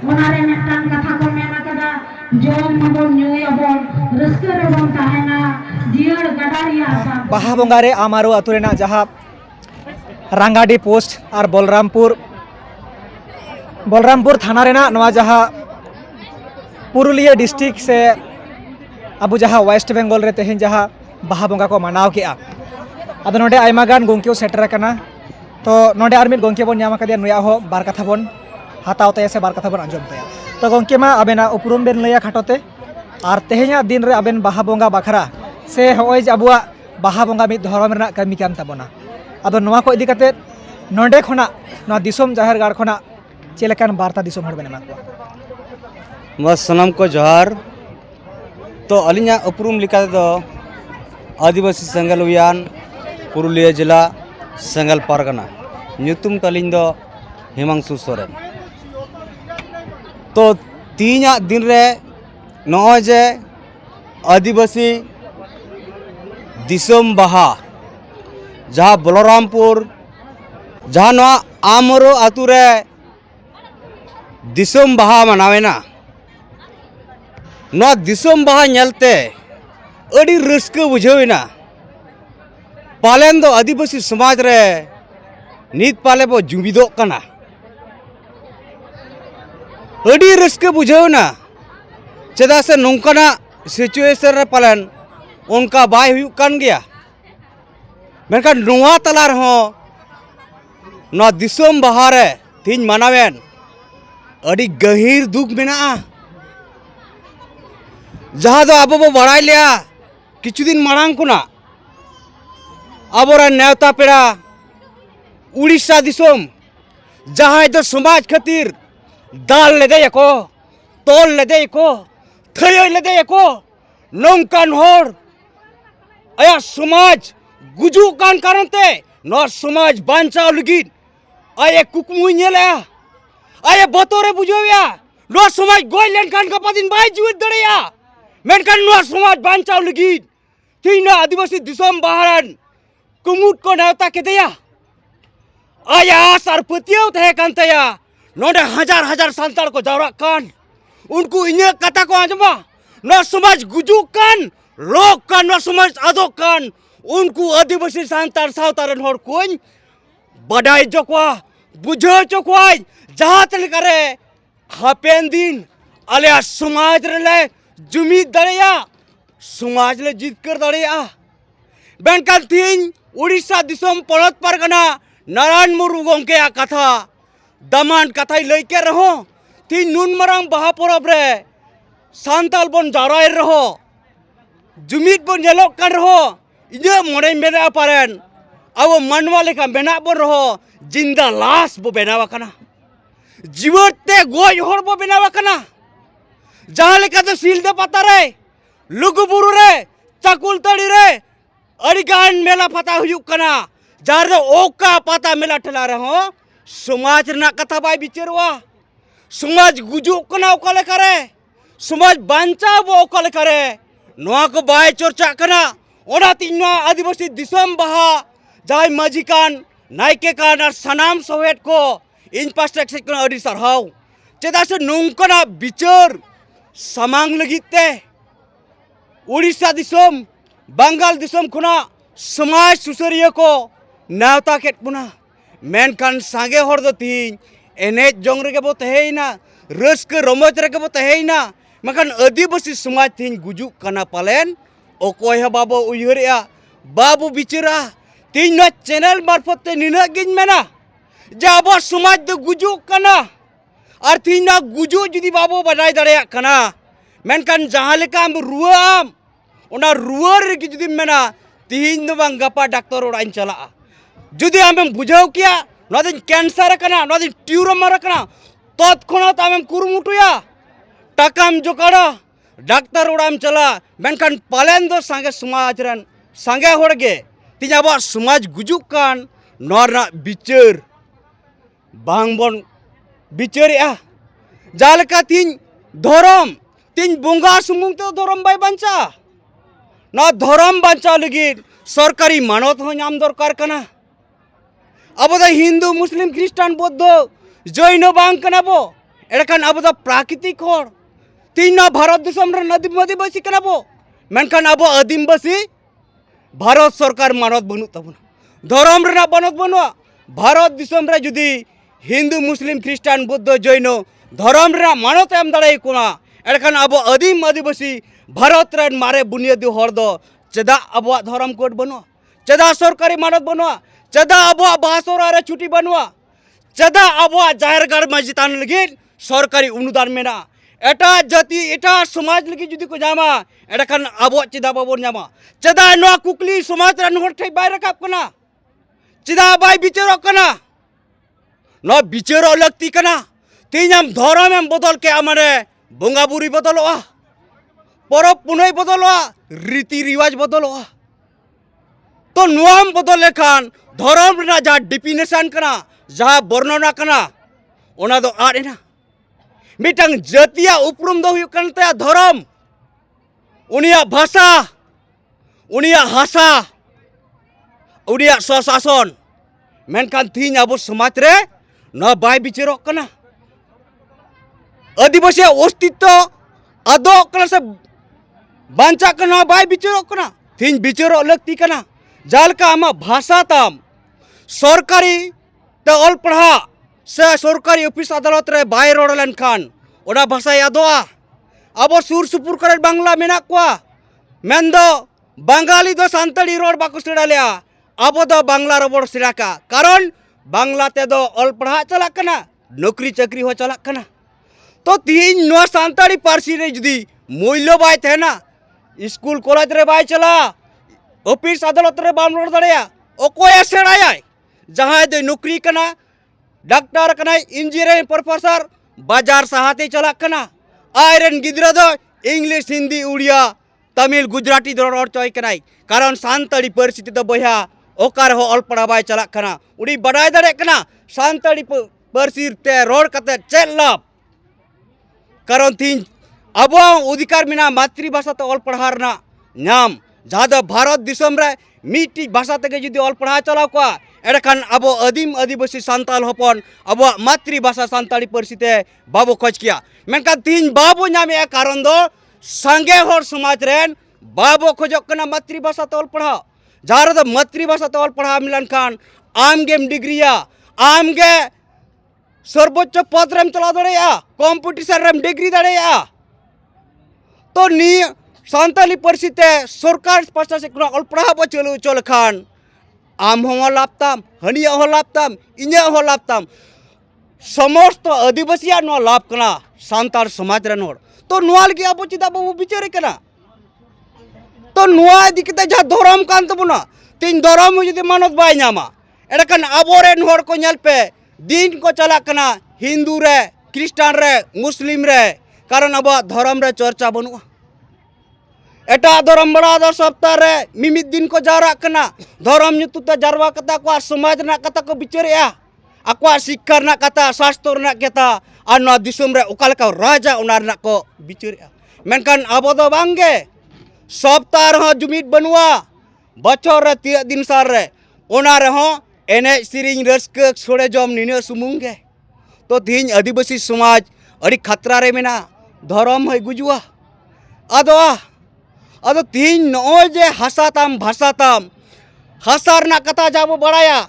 ओनारे मिट्टान कथा को मेना कदा जोम मबन ᱧᱩᱭᱟᱵᱚᱱ रस्के रेबन ताहेना जियर गडारिया बाहा बंगारे आमारो अतुरेना जहाँ रांगाडी पोस्ट और बलरामपुर थाना रेना नवा जहाँ पुरुलिया डिस्ट्रिक्ट से अब जहाँ वेस्ट बेंगल रे तेहन जहाँ बाहा बंगा को मनाव के अब नोडे आयमागान गोंकियो सेटर करना तो नोडे आर मिद गोंके बन ᱧᱟᱢ ᱟᱠᱟᱫᱮᱭᱟ नुया हो बार कथा बन हाताव तया से बार कथा बन आंजम तया तो गोंके मा आबेना उपरुम बेन लैया खाटोते और तेहेኛ दिन रे आबेन बाहा बंगा बाखरा से होय अबुआ बाहा बंगा मिद धर्म रेना कमी कान ताबोना अब नोआ को इदी कते नोडे खना नोआ दिसोम जाहेर गाड़ खना चेलेकान बार्ता दिसोम हर बेन एमा को बस सनम को जोहार तो अलिया उपरुम लिखा दो आदिवासी सेंगल उयान पुरुलिया जिला सेंगल पारगना ᱧᱩᱛᱩᱢ तलिन दो हिमांशु सोरेन तो तीना दिन रे नॉय जे आदिवासी दिसोम बाहा जहाँ बलरामपुर जहाँ नॉ आमरो आतु रे दिसोम बाहा मनावेना नॉ दिसोम बाहा ñelते अड़ी रस्के बुझावेना पालेन दो आदिवासी समाज रे नित पाले बो जुमिदो कना अड़ी रस्के बुझावेना चेदा से नोंकाना सिचुएशन रे पालन उनका बाय हुयुक कान गया मेनखान नोआ तला रहो नॉ दिसोम बाहा रे तीन मनावेन अड़ी गहीर दुख मेना जहाँ दो अब बो बड़ाई लिया किछु दिन मांग को ना अब नेवता पेड़ा उड़ीसा दिसोम जहाँ दो समाज खातिर दाल लेदे को तोल लेदे को थय लेदे को नौकान होर आया समाज गुजू कान कारणते नॉ समाज बांचाव लगिद आये कुकमुई नेला आये बतोरे बुझोया नॉ समाज गोय लेन कान गपा दिन बाय जीवित दड़ेया मेनकान नॉ समाज बांचाव लगिद तीना आदिवासी दिसोम बाहरान कुमुट को नेवता केदेया आया आसार पतियाव तहे कान तया नोडे हजार हजार सांताल को जावरा कान उनको इन्हे कथा को आजमा नॉ समाज गुजू कान लोक कान नॉ समाज आदो कान उनको आदिवासी सांताल सावतारन होर कोई बडाई जोकवा बुझो जोकवा जहाँ तल करे हापेन दिन आलिया समाज रे जुमीद दड़ेया समाज ले जीत कर दड़ेया बेनकान तीन उड़ीसा दिसोम पड़त परगना नारायण मुर्मू गोंके कथा दमान कथा लैके रहो तीन नुन मरांग बाहा परब रे सांताल बन जाराय रहो जुमीद बन जेलोक कान रहो इने मोड़े मेना पारेन अब मानवा लेखा बेना बन रहो जिंदा लाश बो बेनावा कना जीवते गोय होर बो बेनावा कना जहाँ लेका तो सीलदे पता रे लुगुबुरु रे चाकुलतड़ी रे अड़ीगान मेला पता हुयुक कना जार दो ओका पता मेला ठला रहो समाज रना कथा बाय बिचारवा समाज गुजुक कना ओकाले करे समाज बांचा बो ओकाले करे नोआ को बाय चर्चा कना ओना तीन आदिवासी दिसोम बाहा जाय माजी कान नायके कान और सनाम सोहेट को इन पास्टेक से कना अड़ी सरहाव चेदा से नोंकना बिचार समांग लगिते उड़ीसा दिसोम बंगाल दिसोम खुना समाज सुसरिया को नेवता केट बुना मेनखान सांगे होर दो तीन एनेज जोंग रे बो तहेना रस्क रमज रे बो तहेना मेनखान आदिवासी समाज तीन गुजुक कना पालेन ओकोय ह बाबो उयहरिया बाबू बिचरा तीन न चैनल मार्फत ते निना गिन मेना जे आबो समाज दो गुजुक कना और तीन न गुजु जुदी बाबो बडाय दड़ेया कना मेनखान जहाँ लेका हम रुआम ओना रुआर रे जुदी मेना तीन दो बांग गपा डॉक्टर ओड़ाइन चला जुदी आमें बुझाव किया नदिन कैंसर कना नदिन ट्यूमर कना तत्क्षणात आमें कुरुमुटुया टाकाम जोकाड़ा डॉक्टर ओड़ाम चला मेनखान पालेन दो सांगे समाज रन सांगे होड़गे तीन अब समाज गुजुक कान नोरना बिचार बांग बन बिचारिया जालका तीन धर्म तीन बोंगा सुमुंग तो धर्म बाय बांचा ना धर्म बांचा लगी सरकारी मानत हो नाम दरकार कना अब हिंदू मुस्लिम ख्रिस्टान बौद्ध जैन बांग कना बो एड़खान अब प्राकृतिक हर तीन भारत दिसम आदिवासी कना बो मेनखान अब आदिवासी भारत सरकार मानत बनू तबना धर्म रेना मानत बनवा भारत दिसम रे जुदी हिंदू मुस्लिम ख्रिस्टान बुद्ध जैन धर्म रेना मानत एम दाड़े कोना एड़खान अब आदिवासी भारत रेन मारे बुनियादी हर दो चेदा अब धर्म कोड बनवा चेदा सरकारी मानत बनवा चेदा अब बासोरा रे छुट्टी बनवा चेदा अब जाहिर गाड़ मस्जिदान लगी सरकारी अनुदान मेना एटा जाति एटा समाज लगी जुदी को जामा एड़खान अब चेदा बाबन जामा चेदा नवा कुकली समाज रन हर ठे बाय रकाब कना चेदा बाय बिचारो कना न बिचारो लगती कना तीन धर्म एम बदल के आमारे बोंगा बुरी बदलवा परब पुनई बदलवा रीति रिवाज बदलवा तो नुआम बदल लेखान धर्म रेना जहाँ डिफिनेशन कना जहाँ वर्णना कना ओना दो आड़ेना मिटंग जातिया उपरुम दो हुयुग कन तया धर्म उनिया भाषा उनिया हासा उनिया स्वशासन मेनखान तीन अब समाज रे न बाय बिचारो कना आदिवासी अस्तित्व आदो कना से बांचा कना बाय बिचारो कना तीन बिचारो लगती कना जालका आमा भाषा ताम सरकारी ते ऑल पढ़ा से सरकारी ऑफिस अदालत रे बाय रोड लेनखान ओना भाषा यादोआ अब सुर सुपुर करे बांग्ला मेना कोआ मेंदो बांगाली दो सांतड़ी रोड बाको सेड़ालिया अब दो बांग्ला रोड सेड़ाका कारण बांग्ला ते दो ऑल पढ़ा चला कना नौकरी चाकरी हो चला कना तो तीन नो सांतड़ी पारसी रे जुदी मूल्य बाय तेना स्कूल कॉलेज रे बाय चला ऑफिस अदालत रे बाम रोड दड़या ओकोय सेड़ाया जहाँ दो नौकरी कना डॉक्टर कना इंजीनियर प्रोफेसर बाजार सहाते चला कना आयरन गिद्रा दो इंग्लिश हिंदी उड़िया तमिल गुजराती दो रोड चोय कनाई कारण सांतड़ी परिस्थिति दो बया ओकार हो ऑल पढ़ा बाय चला कना उड़ी बड़ाई दड़े कना सांतड़ी परिस्थिति ते रोड कते चेल लाभ कारण तीन अब अधिकार मेना मातृभाषा तो ऑल पढ़ा रना नाम जहाँ दो भारत दिसम रे मिट्टी भाषा तक जुदी ऑल पढ़ा चलाव को एड़खान अब आदिम आदिवासी सान्ताल हपन अब मातृभाषा सान्ताड़ी परिस्थिति बाबो खोज किया मेनखान तीन बाबो नामे कारण दो संगे हर समाज रेन बाबो खोजक कना मातृभाषा तो ऑल पढ़ा जहाँ दो मातृभाषा तो ऑल पढ़ा मिलन खान आमगेम डिग्रिया आमगे सर्वोच्च पद रेम चला दड़ेया कॉम्पिटिशन रेम डिग्री दड़ेया तो नी सान्ताली परिस्थिति सरकार पासा से ऑल पढ़ा बो चलो चल खान आम हो लाभताम हनिया हो लाभताम इन्या हो लाभताम समस्त आदिवासी नो लाभ कना सान्ताल समाज रेन हर तो नुआ लगी अब चिदा बाबू बिचारे कना तो नुआ दिकते जहाँ धर्म कान तबना तीन धर्म जुदी मानत बाय नामा एड़खान आबोरेन हर को नेल पे दिन को चला कना हिंदू रे ख्रिस्टान रे मुस्लिम रे कारण अब धर्म रे चर्चा बनुआ एटा धर्म बड़ा दो सप्ताह रे मिमित दिन को जारा कना धर्म nyututa jarwa kata को समाज ना कता को बिचारेया akwa शिक्षा ना कता शास्त्र ना कता आनो दिसम रे ओकालका राजा उनार ना को बिचारेया मेनखान अब दो बांगे सप्ताह रे जुमित बनुआ बछर रे 3 दिन सार रे ओना रे हो एने सिरिंग रस्क छोड़े जम निने सुमुंगे तो तीन आदिवासी समाज अड़ी खतरा रे मेना धर्म है गुजुआ अदो तीन नो जे हासाताम भाषाताम हासार ना कथा जाबो बड़ाया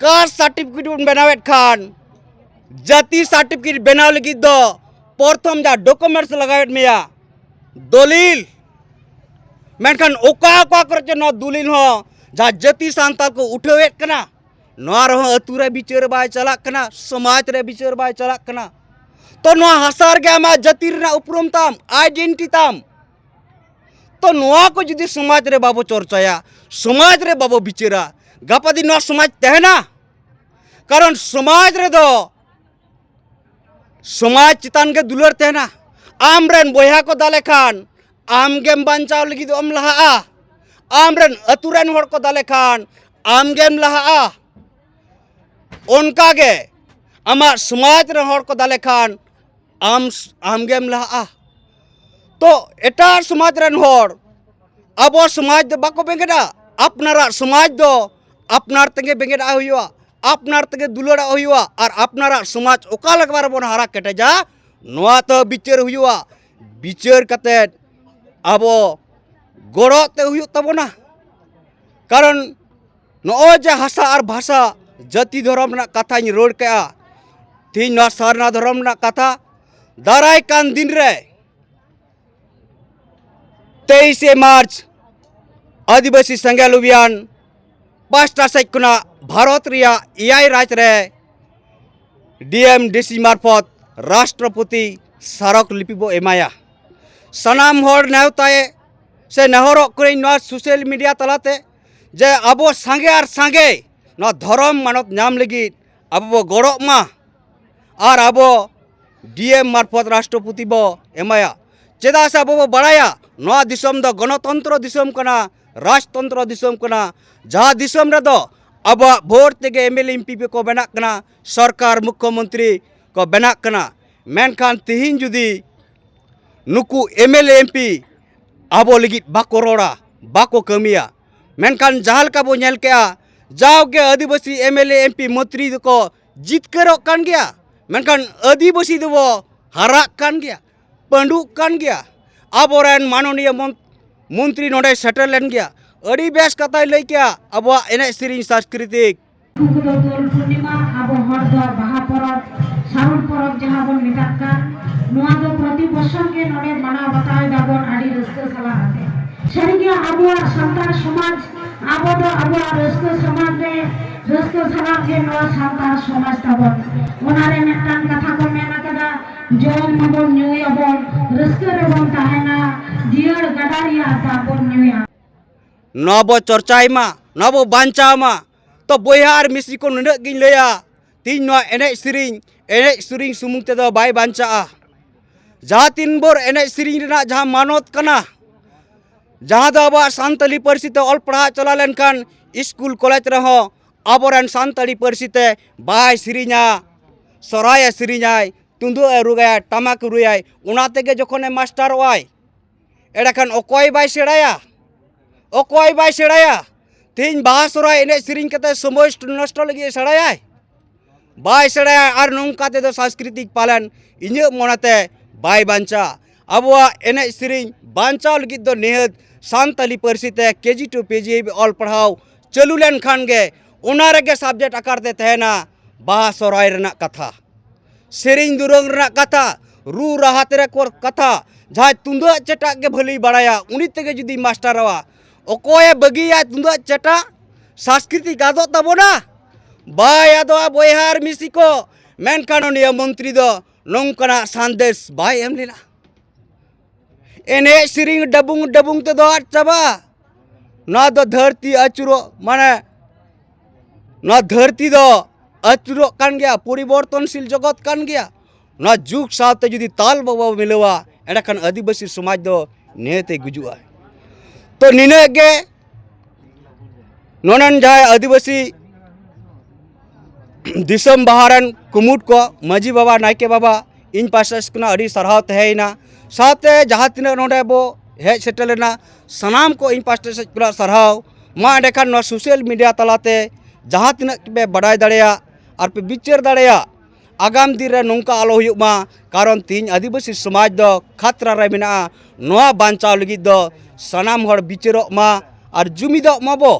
कास्ट सर्टिफिकेट बनावेट खान जाति सर्टिफिकेट बनाव लगी दो प्रथम जा डॉक्यूमेंट्स लगावेट मेया दलील मेनखान ओका ओका करचे न दलील हो जा जाति सांताल को उठवेट कना नोआ रहो अतुरे बिचार बाय चला कना समाज रे बिचार बाय चला कना तो नोआ हासार के आमा जाति रे उपरुम ताम आइडेंटिटी ताम तो नोआ को जुदी समाज रे बाबो चर्चाया समाज रे बाबो बिचारा गापा दिन नोआ समाज तहना कारण समाज रे दो समाज चितान के दुलर तहना आमरेन बोया को दाले खान आमगेम बांचाव लगी दो अम लहा आमरेन अतुरेन हर को दाले खान आमगेम लहा उनका गे आमा समाज रे हर को दाले खान आमगेम लहा तो एटा समाज रेन हर अब समाज दो बाको बेंगेदा अपनारा समाज दो अपनार तेंगे बेंगेदा हुआ आपनार तके दुलाड़ा हुआ और आपनारा समाज ओका लगबार बन हारा केटेजा नोआ तो बिचार हुआ बिचार कते आबो गड़ते हुई तबना कारण नौ जे हासा और भाषा जाति धर्म ना कथा रोड के तीन ना सारना धर्म ना कथा दाराय कान दिन रे 23 मार्च आदिवासी संगेल अभियान पास्टा सेकुना भारत रिया इयाय राज रे डीएम डीसी मार्फत राष्ट्रपति सारक लिपिबो एमाया सनाम हर नेवताए से नेहर सोशल मीडिया तलाते जे अब सांगे और सांगे ना धर्म मानत नाम लगी अब गड़मा और अब डीएम मार्फत राष्ट्रपति बो एमाया चेदा से अब बड़ाया नवा दिसम द गणतंत्र दिसम कना राजतंत्र दिसम कना जहाँ दिसम रे दो अब भोट तेगे एमएलए एमपी को बना कना सरकार मुख्यमंत्री को बना कना मेनखान तिहिन जुदी नुकु एमएलए एमपी आबो लगी बाको रोड़ा बाको कमिया मेनखान जहाल का बो नेल के जाओगे आदिवासी एमएलए एमपी मंत्री को जितकरो कान गया मेनखान आदिवासी दो हारा कान गया पंडु कान गया आबोरेन माननीय मंत्री नोडे सेटल लेन गया अड़ी बेस कथा लई क्या अब एने सेरिंग सांस्कृतिक पूर्णिमा अब हर दो बाहा परब सावन परब जहां बन मिटात का नोआ दो प्रति बछर के नोडे माना बताय दाबन आडी रस्क सला हाते सरिया अब संतान समाज अब दो अब रस्क समाज रे रस्क सला के नोआ संतान समाज ताबन ओनारे मिटान कथा को मेना कदा जम मबन न्यूय अबन रस्क रे बन ताहेना जियर गडारिया ताबन न्यूया नबो चर्चाई मा नबो बांचा मा तो बोहार मिसी को नुन गिन लया तीन नो एने सिरिंग सुमुंग ते दो बाय बांचा जहाँ तीन बोर एने सिरिंग रेना जहाँ मानत कना जहाँ दो अब सानताली पार्सी ते ऑल पढ़ा चला लेनखान स्कूल कॉलेज रहो आबोरेन सानताली पार्सी ते बाय सिरिंगा सराय सिरिंगाय तुंदो रुगाय टमाक रुयाय उना तेगे जखने मास्टर वाय एडाखान अकय बाय सेड़ाया अकय बाय सेड़ाया तीन बाहा सराय एने सिरिंग कते समय नष्ट लगी सेड़ाया बाय सेड़ाया और नौका ते दो सांस्कृतिक पालन इन्हें मोनाते बाय बांचा अब एने सिरिंग बांचा लगी दो निहत सानताली पार्सी ते केजी टू पेजी ऑल पढ़ाओ चलू लेन खान गे उना रेगे सब्जेक्ट आकारते तहना बाहा सराय रेना कथा सेरिंग दुरंग रेना कथा रू राहत रे कोर कथा जहाँ तुंदा चटा के भली बड़ाया उनी तेगे जुदी मास्टर रवा अकोय बगिया तुंदा चटा सांस्कृतिक आदो तबोना बाय आदो बोहार मिसी को मेनखान निया मंत्री दो नौकना संदेश बाय एम लेना एने सिरिंग डबुंग डबुंग ते दो चाबा ना दो धरती अचुरो माने ना धरती दो अचुरो कान गया परिवर्तनशील जगत कान गया ना जुग साथे जुदी ताल बाबा मिलवा एडाखान आदिवासी समाज दो नेते गुजुआ तो निने गे नोनन जाय आदिवासी दिसम बहारन कुमुट को माजी बाबा नायके बाबा इन पास अड़ी सरहाव तहेना साथे जहाँ तीन नोडे बो हेज सेटलना सनाम को इन पास सरहाव मा एडेखान सोशल मीडिया तलाते जहाँ तीन पे बड़ाई दाड़ेया और पे बिचार दाड़ेया आगाम दिन रे नौका आलो हुयुमा कारण तीन आदिवासी समाज दो खतरा रे मेना नोआ बांचाव लगी दो सनाम हर बिचारो मा और जुमिदो माबो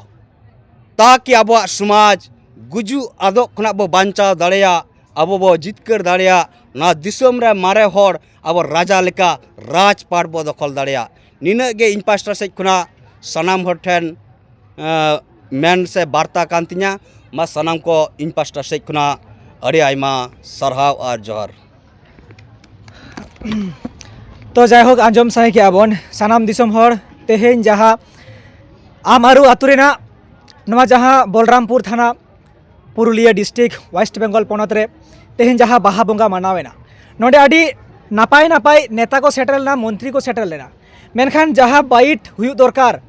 ताकि अब समाज गुजु आदो खना बो बांचाव दाड़ेया अब बो जितकर दाड़ेया ना दिसम रे मारे हर अब राजा लेका राजपाट बो दखल दाड़ेया निना गे इन पास्टा से खना सनाम हर ठेन मेन से वार्ता कांतिया मा सनाम को इन पास्टा से खना अरे आयमा सरहाव और जोहर तो जायहोक आंजम साहे के आबन सानाम दिसम हर तेहेन जहाँ आमारू आतुरेना नवा जहाँ बलरामपुर थाना पुरुलिया डिस्ट्रिक्ट वेस्ट बेंगल पनत रे तेहेन जहाँ बाहा बंगा मानावेना नोडे आडी नापाय नापाय नेता को सेटल लेना मंत्री को सेटल लेना मेनखान जहाँ बाइट हुयु दरकार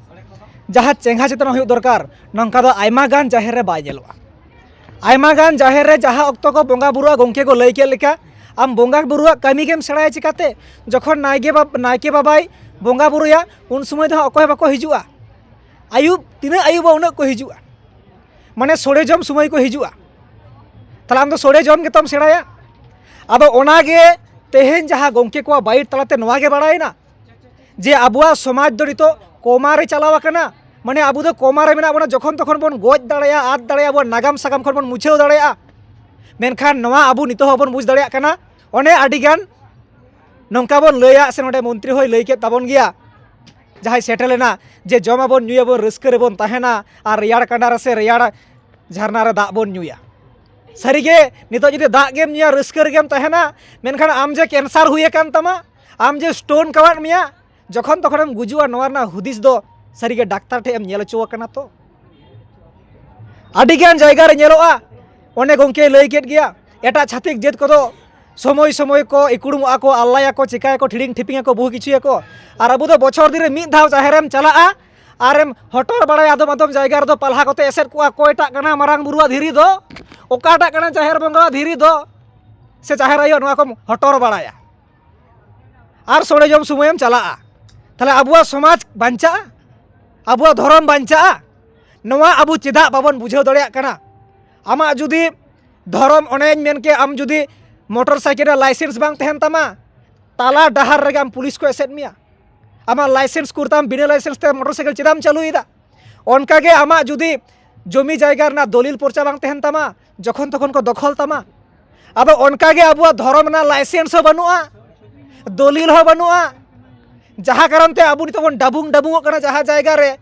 जहाँ चेंगा चेतना हुयु दरकार नंका दो आयमा गान जाहेर रे बाय जेलवा आयमा गान जाहेर रे जहाँ अक्तो को बोंगा बुरुआ गोंके को लई के लेका आम बोंगा बुरुआ कमी केम सेड़ाय चिकाते जखन नायके बाबाई बोंगा बुरुया उन समय दो अकय बाको हिजुआ आयुब तीना आयुबा उना को हिजुआ माने सोड़े जम समय को हिजुआ ताहले आम दो सोड़े जम गेतम सेड़ाया आदो ओनागे तेहेन जहाँ गोंके को बाइट तलाते नोवागे बाड़ायना जे आबुआ समाज दो नितो कोमारे चलावा कना माने आबु दो कोमारे मेना बना जखन तखन बोन गोज दाड़ाया आद दाड़ाया बोन नागाम सागाम खन बोन मुछेव दाड़ाया मेनखान नवा आबु नितो हबन बुझ दाड़ाया कना ओने आडिगान नंका बोन लैया से नोडे मंत्री होय लैके ताबन गिया जहाँ सेटेलेना जे जमाबन नुयाबन रस्के रेबन ताहेना आर रेयाड़ कांडा से रेयाड़ झरना रे दाग बोन नुया सारिगे नितो जुदि दाग गेम नुया रस्के रेगेम ताहेना मेनखान आम जे कैंसर हुए कान तामा आम जे स्टोन कावाट मिया जखन तखनम गुजुआ नोवा रना हुदिस दो सारिगे डाक्तार ठे एम नेल चो कना तो आडिगान जायगा रे नेलोआ ओने गोंके लई केट गिया एटा छातिक जेत कोदो समय समय को इकुड़ुमोआ को आल्लाया को चिकाया को ठिडिंग ठिपिंगा को बहु किछुया को आर आबु दो बछर दिन मिद धाव जाहेरेम चलाआ आरेम हटर बाड़ाय आदम आदम जायगा रे दो पाल्हा कोते एसेट कोआ कोयटा कना मारांग बुरुआ धीरी दो ओकाटा कना जाहेर बंगा धीरी दो से जाहेर आयो नोआ को हटर बाड़ाया आर सोड़े जम समयम चलाआ ताहले आबुआ समाज बांचा आबुआ धर्म बांचा नोआ आबु चेदा बाबन बुझाव दाड़ेया कना आमा जुदी धर्म ओनेñ मेनके आम जुदी मोटरसाइकिल लाइसेंस बांग तहन तामा ताला डहार रेगे आम पुलिस को एसेट मिया आमा लाइसेंस कुरताम बिना लाइसेंस ते मोटरसाइकिल चेदाम चालुईदा ओनकागे आमा जुदी जमी जायगा रना दलिल पर्चा बांग तहन तामा जखन तखन को दखल तामा आदो ओनकागे आबुआ धर्म ना लाइसेंस हो बनुआ दलिल हो बनुआ जहाँ कारण ते आबु नितो बन डाबुंग डाबुंग कना जहाँ जायगा रे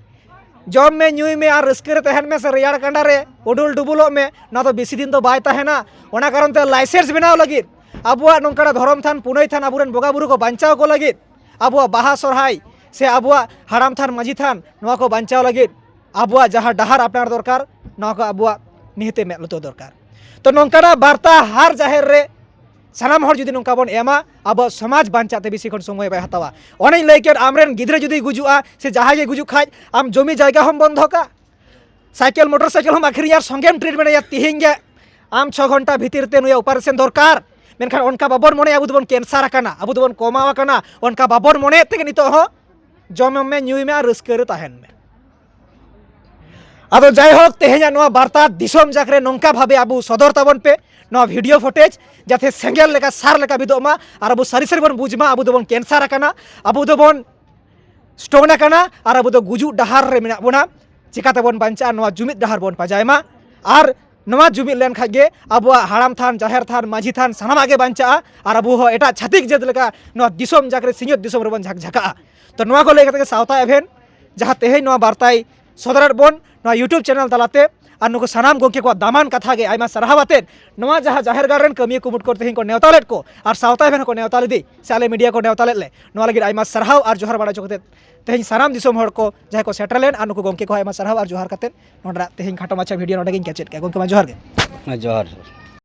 जम में नुई में और रस्के रे तहन में से रेयाड़ कांडा रे उडुल डुबुलो में ना तो बेसी दिन तो बाय तहना ओना कारण ते लाइसेंस बनाव लगिद आबुआ नोंकाना धर्म थान पुनई थान आबुरेन बोगा बुरु को बांचाव को लगिद आबुआ बाहा सरहाय से आबुआ हाराम थान माझी थान नोआ को बांचाव लगिद आबुआ जहाँ डहार आपनार दरकार नोआ को आबुआ निहते में लुतो दरकार तो नोंकाना बार्ता हार जाहेर रे सानाम हर जुदी नोंका बन एमा अब समाज बांचाते बेसी खन समय बाय हतावा ओनेñ लैकेट आमरेन गिद्रे जुदी गुजुआ से जहाँ गे गुजु खाज आम जमी जायगा हम बंध का साइकेल मोटरसाइकेल हम आखिरियार संगेम ट्रिटमेंट या तिहिं गे आम 6 घंटा भीतर ते नुया ऑपरेशन दरकार मेनखान ओनका बाबन मने आबु दोबन कैंसर आकाना आबु दोबन कमाव आकाना ओनका बाबन मने तेगे नितो हो जम में नुई में रस्के रे ताहेन में आदो जाय होक तेहेña नोआ बार्ता दिसोम जाकरे नोंका भाबे आबु सदर ताबन पे नोआ भिडियो फुटेज जाते सेंगेल लेका सार लेका बिदोमा और आबु सारी सारी बन बुझमा आबु दोबन कैंसर आकाना आबु दोबन स्टोन आकाना और आबु दो गुजु डहार रे मेना बोना चिकाते बन बांचा नोआ जुमिद डहार बन पाजायमा और नोआ जुमिद लेन खागे आबुआ हाराम थान जाहेर थान माझी थान सानाम आगे बांचा और आबु हो एटा छातिक जेद लेका नोआ दिसोम जाकरे सिंहत दिसोम रे बन झकझका तो नोआ को लेके सावता एभेन जहाँ तेहेñ नोआ बार्ताय सदरत बन नोआ यूट्यूब चैनल तलाते और नुको सानाम गोंके को दामान कथा गे आयमा सरहावाते नोआ जहाँ जाहेर गार्डन कमी कुमुट को तेहेñ को नेवतालेट को और सावता एभेन को नेवताले दी से आले मीडिया को नेवतालेट ले नोआ लगिद आयमा सरहाव और जोहार बाड़ा चोकते तेहेñ सानाम दिसोम हर को जहाँ को सेटलेन और नुको गोंके को आयमा सरहाव और जोहार कते नोडरा तेहेñ खाटो माछा वीडियो नोडे गिन कैचेट के गोंके मा जोहार गे जोहार